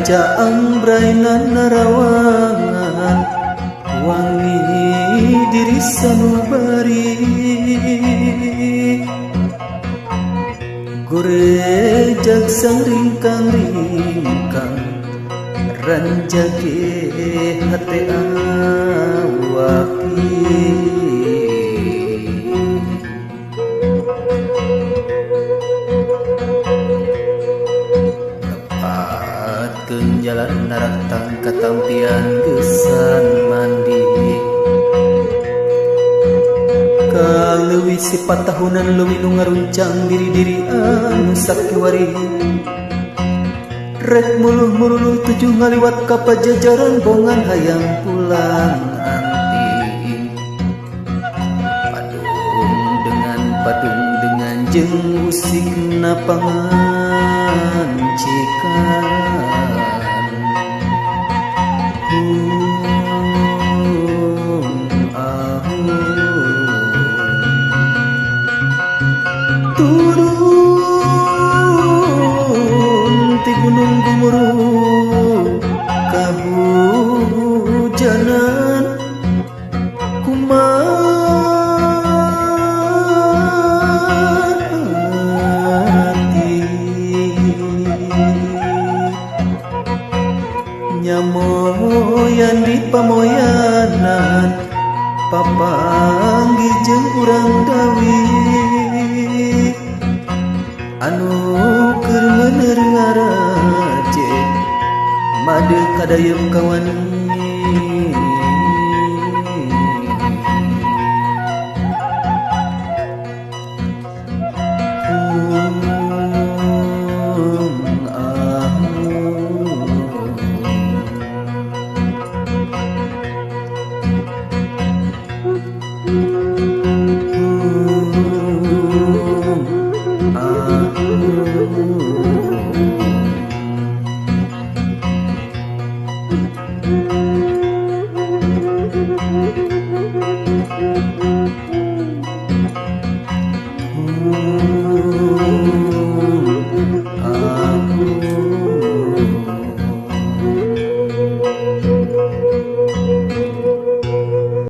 caang Bray narawangan Wangi diri sanubari Gorejag sarengkang-ringkang Rancagé haté awaki Ngembatkeun jalan laratan katampian geusan mandi leuwi sipatahunan leuwi nu ngaruncang diri-diri anu sakiwari rek muruh tujuh ngaliwat ka pajajaran bongan hayang pulang anting padungdengan jeung musik pangancikan gunung muruh kahujanan kumati nyamoyan di pamoyanan papanggi jeung urang dawi anu keur meuneur ngaraje made kadayeuh ka Wangi